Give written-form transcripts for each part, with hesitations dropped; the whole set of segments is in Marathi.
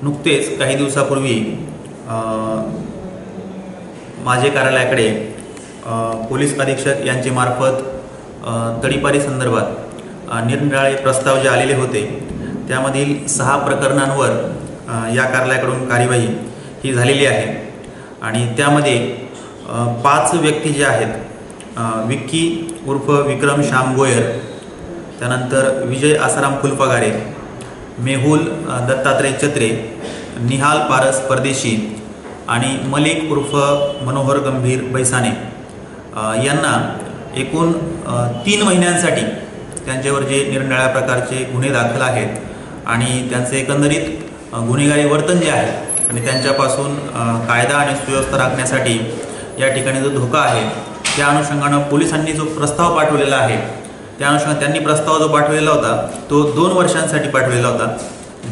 नुकतेच काही दिवसापूर्वी माझे कार्यालयाकडे पोलीस अधीक्षक यांचे मार्फत तडीपारी संदर्भात निरनिराळे प्रस्ताव जे आलेले होते त्यामधील 6 प्रकरणांवर या कार्यालयाकडून कार्यवाही ही झालेली आहे आणि त्यामध्ये 5 व्यक्ती जे आहेत विक्की उर्फ विक्रम श्याम गोयर, त्यानंतर विजय आसाराम फुलपगारे, मेहुल दत्तात्रय चत्रे, निहाल पारस परदेशी आणि मलिक उर्फ मनोहर गंभीर बैसाने यांना एकूण 3 महिन्यांसाठी त्यांच्यावर जे निरनिराळ्या प्रकारचे गुन्हे दाखल आहेत आणि त्यांचे एकंदरीत गुन्हेगारी वर्तन जे आहे आणि त्यांच्यापासून कायदा आणि सुव्यवस्था राखण्यासाठी या ठिकाणी जो धोका आहे त्या अनुषंगानं पोलिसांनी जो प्रस्ताव पाठवलेला आहे त्या अनुषंगाने त्यांनी प्रस्ताव जो पाठवलेला होता तो 2 वर्षांसाठी पाठवलेला होता।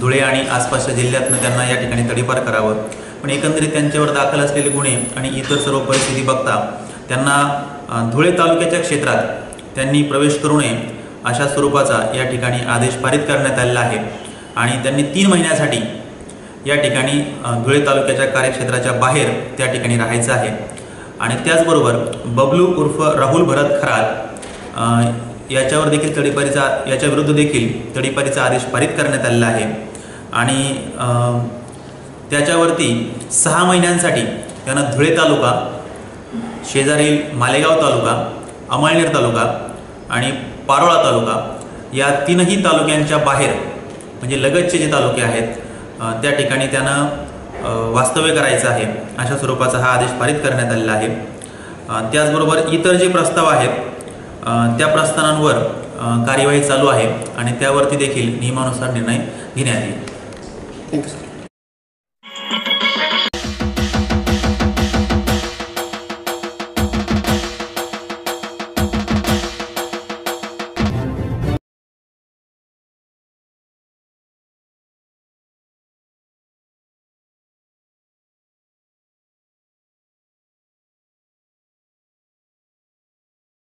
धुळे आणि आसपासच्या जिल्ह्यातनं त्यांना या ठिकाणी तडीपार करावं, पण एकंदरीत त्यांच्यावर दाखल असलेले गुन्हे आणि इतर सर्व परिस्थिती बघता त्यांना धुळे तालुक्याच्या क्षेत्रात त्यांनी प्रवेश करू नये अशा स्वरूपाचा या ठिकाणी आदेश पारित करण्यात आलेला आहे आणि त्यांनी 3 महिन्यासाठी या ठिकाणी धुळे तालुक्याच्या कार्यक्षेत्राच्या बाहेर त्या ठिकाणी राहायचं आहे। आणि त्याचबरोबर बबलू उर्फ राहुल भरत खराल याच्यावर देखील याच्याविरुद्ध देखील तडीपारीचा आदेश पारित करण्यात आलेला आहे आणि त्याच्यावरती 6 महिन्यांसाठी त्यांना धुळे तालुका, शेजारील मालेगाव तालुका, अमळनेर तालुका आणि पारोळा तालुका या 3ही तालुक्यांच्या बाहेर म्हणजे लगतचे जे तालुके आहेत त्या ठिकाणी त्यांना वास्तव्य करायचं आहे अशा स्वरूपाचा हा आदेश पारित करण्यात आलेला आहे। त्याचबरोबर इतर जे प्रस्ताव आहेत त्या प्रस्तावांवर कार्यवाही चालू आहे आणि त्यावरती देखील नियमानुसार निर्णय घेण्यात येईल। Thank you sir.